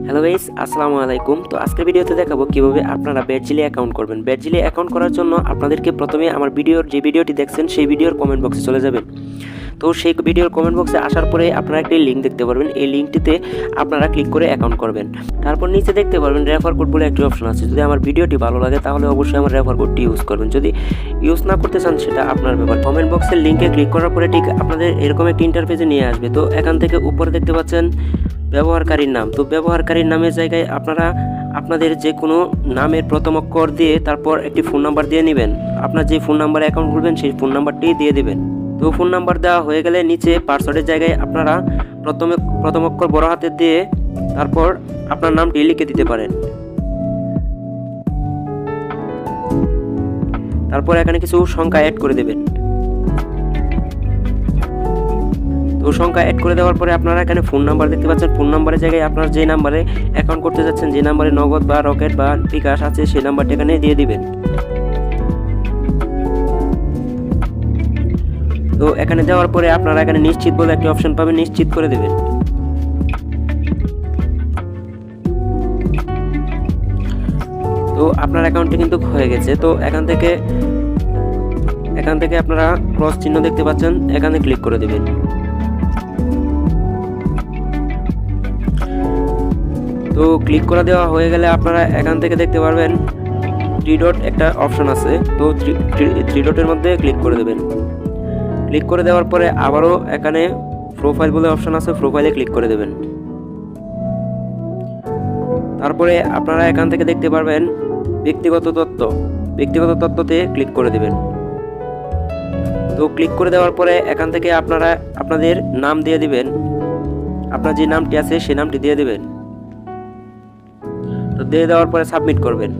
Hello guys, আসসালামু আলাইকুম। তো আজকের ভিডিওতে দেখাবো কিভাবে আপনারা বেডজিলি অ্যাকাউন্ট করবেন। বেডজিলি অ্যাকাউন্ট করার জন্য আপনাদেরকে প্রথমে আমার যে ভিডিওটি দেখছেন সেই ভিডিওর কমেন্ট বক্সে চলে যাবেন। তো সেই ভিডিওর কমেন্ট বক্সে আসার পরে আপনারা একটি লিঙ্ক দেখতে পারবেন। এই লিঙ্কটিতে আপনারা ক্লিক করে অ্যাকাউন্ট করবেন। তারপর নিচে দেখতে পারবেন রেফার কোড বলে একটি অপশন আছে। যদি আমার ভিডিওটি ভালো লাগে তাহলে অবশ্যই আমার রেফার কোডটি ইউজ করবেন। যদি ইউজ না করতে চান সেটা আপনার ব্যাপার। কমেন্ট বক্সের লিঙ্কে ক্লিক করার পরে ঠিক আপনাদের এরকম একটি ইন্টারফেসে নিয়ে আসবে। তো এখান থেকে উপরে দেখতে পাচ্ছেন ব্যবহারকারীর নাম। তো ব্যবহারকারীর নামের জায়গায় আপনারা আপনাদের যে কোনো নামের প্রথম অক্ষর দিয়ে তারপর একটি ফোন নাম্বার দিয়ে নেবেন। আপনার যে ফোন নাম্বারে অ্যাকাউন্ট খুলবেন সেই ফোন নাম্বারটি দিয়ে দেবেন। তো ফোন নাম্বার দেওয়া হয়ে গেলে নিচে পাসওয়ার্ডের জায়গায় আপনারা প্রথম অক্ষর বড় হাতে দিয়ে তারপর আপনার নামটি লিখে দিতে পারেন। তারপর এখানে কিছু সংখ্যা অ্যাড করে দেবেন। তো সংখ্যা অ্যাড করে দেওয়ার পরে আপনারা এখানে ফোন নাম্বার দেখতে পাচ্ছেন। ফোন নাম্বারের জায়গায় আপনার যে নাম্বারে অ্যাকাউন্ট করতে যাচ্ছেন, যে নাম্বারে নগদ বা রকেট বা বিকাশ আছে সেই নাম্বারটা এখানে দিয়ে দিবেন। তো এখানে দেওয়ার পরে আপনারা এখানে নিশ্চিত বলে একটি অপশন পাবেন, নিশ্চিত করে দেবেন। তো আপনার অ্যাকাউন্টটি কিন্তু হয়ে গেছে। তো এখান থেকে আপনারা ক্রস চিহ্ন দেখতে পাচ্ছেন, এখানে ক্লিক করে দেবেন। তো ক্লিক করে দেওয়া হয়ে গেলে আপনারা এখান থেকে দেখতে পারবেন থ্রি ডট একটা অপশন আছে। তো থ্রি ডটের মধ্যে ক্লিক করে দেবেন। ক্লিক করে দেওয়ার পরে আবারও এখানে প্রোফাইল বলে অপশন আছে, প্রোফাইলে ক্লিক করে দেবেন। তারপরে আপনারা এখান থেকে দেখতে পারবেন ব্যক্তিগত তথ্যতে ক্লিক করে দেবেন। তো ক্লিক করে দেওয়ার পরে এখান থেকে আপনারা আপনাদের নাম দিয়ে দিবেন। আপনার যে নামটি আছে সেই নামটি দিয়ে দিবেন। তো দিয়ে দেওয়ার পরে সাবমিট করবেন।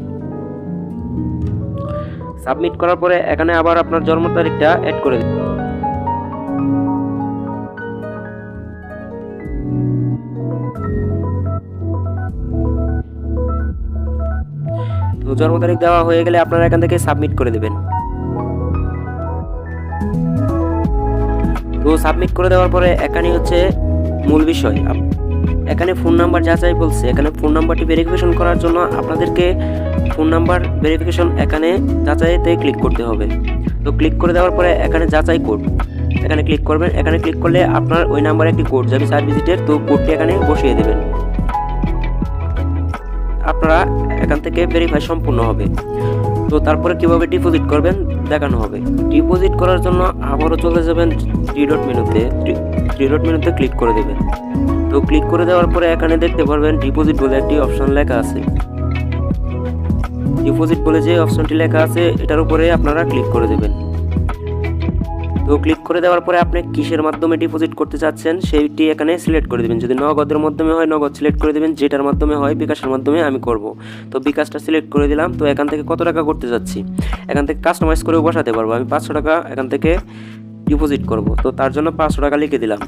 সাবমিট করার পরে এখানে আবার আপনার জন্ম তারিখটা অ্যাড করে দিন। তো জন্ম তারিখ দেওয়া হয়ে গেলে আপনারা এখান থেকে সাবমিট করে দেবেন। তো সাবমিট করে দেওয়ার পরে এখানে হচ্ছে মূল বিষয়, এখানে ফোন নাম্বার যাচাই বলছে। এখানে ফোন নাম্বারটি ভেরিফিকেশন করার জন্য আপনাদেরকে ফোন নাম্বার ভেরিফিকেশন এখানে যাচাইতে ক্লিক করতে হবে। তো ক্লিক করে দেওয়ার পরে এখানে যাচাই কোড এখানে ক্লিক করবেন। এখানে ক্লিক করলে আপনার ওই নাম্বারে একটি কোড যাবে 4 ডিজিটের। তো কোডটি এখানে বসিয়ে দেবেন। আপনারা এখান থেকে ভেরিফাই সম্পূর্ণ হবে। তো তারপরে কিভাবে ডিপোজিট করবেন দেখানো হবে। ডিপোজিট করার জন্য আবারও চলে যাবেন থ্রি ডট মেনুতে ক্লিক করে দেবেন। তো ক্লিক করে দেওয়ার পরে এখানে দেখতে পারবেন ডিপোজিট বলে একটি অপশন লেখা আছে। ডিপোজিট বলে যে অপশনটি লেখা আছে এটার উপরে আপনারা ক্লিক করে দেবেন। তো ক্লিক করে দেওয়ার পরে আপনি কিসের মাধ্যমে ডিপোজিট করতে চাচ্ছেন সেইটি এখানে সিলেক্ট করে দেবেন। যদি নগদের মাধ্যমে হয় নগদ সিলেক্ট করে দেবেন, যেটার মাধ্যমে হয় বিকাশের মাধ্যমে আমি করব। তো বিকাশটা সিলেক্ট করে দিলাম। তো এখান থেকে কত টাকা করতে যাচ্ছি এখান থেকে কাস্টমাইজ করেও বসাতে পারবো। আমি 500 টাকা এখান থেকে ডিপোজিট করব। তো তার জন্য 500 টাকা লিখে দিলাম।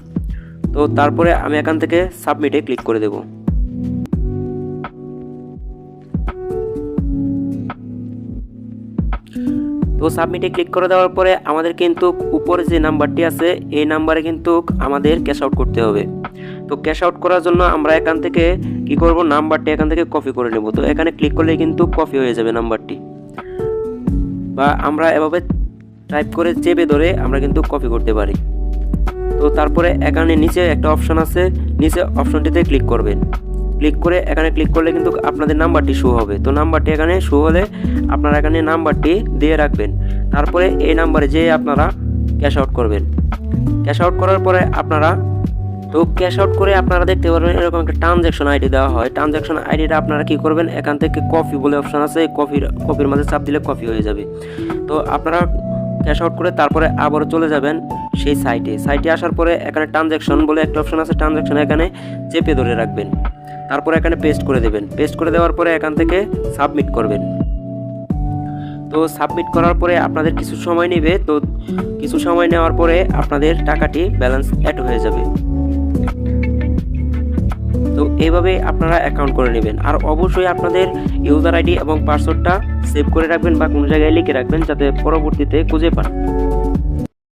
তো তারপরে আমি এখান থেকে সাবমিটে ক্লিক করে দেব। তো সাবমিটে ক্লিক করে দেওয়ার পরে আমাদের কিন্তু উপরে যে নাম্বারটি আছে এই নাম্বারে কিন্তু আমাদের ক্যাশ আউট করতে হবে। তো ক্যাশ আউট করার জন্য আমরা এখান থেকে কি করব, নাম্বারটি এখান থেকে কপি করে নেব। তো এখানে ক্লিক করলে কিন্তু কপি হয়ে যাবে নাম্বারটি, বা আমরা এভাবে টাইপ করে চেপে ধরে আমরা কিন্তু কপি করতে পারি। তো তারপরে এখানে নিচে একটা অপশন আছে, নিচে অপশনটিতে ক্লিক করবেন। ক্লিক করে এখানে ক্লিক করলে কিন্তু আপনাদের নাম্বারটি শো হবে। তো নাম্বারটি এখানে শো হলে আপনারা এখানে নাম্বারটি দিয়ে রাখবেন। তারপরে এই নাম্বারে যেয়ে আপনারা ক্যাশ আউট করবেন। ক্যাশ আউট করার পরে আপনারা ক্যাশ আউট করে আপনারা দেখতে পারবেন এরকম একটা ট্রানজ্যাকশন আইডি দেওয়া হয়। ট্রানজ্যাকশন আইডিটা আপনারা কি করবেন, এখান থেকে কপি বলে অপশন আছে, কপির মাঝে চাপ দিলে কপি হয়ে যাবে। তো আপনারা ক্যাশ আউট করে তারপরে আবারও চলে যাবেন সেই সাইটে আসার পরে এখানে ট্রানজ্যাকশন বলে একটা অপশন আছে, ট্রানজ্যাকশন এখানে চেপে ধরে রাখবেন। তারপরে এখানে পেস্ট করে দেবেন। পেস্ট করে দেওয়ার পরে এখান থেকে সাবমিট করবেন। তো সাবমিট করার পরে আপনাদের কিছু সময় নেবে। তো কিছু সময় নেওয়ার পরে আপনাদের টাকাটি ব্যালেন্স অ্যাড হয়ে যাবে। তো এইভাবে আপনারা অ্যাকাউন্ট করে নেবেন। আর অবশ্যই আপনাদের ইউজার আইডি এবং পাসওয়ার্ডটা সেভ করে রাখবেন বা কোনো জায়গায় লিখে রাখবেন যাতে পরবর্তীতে খুঁজে পান।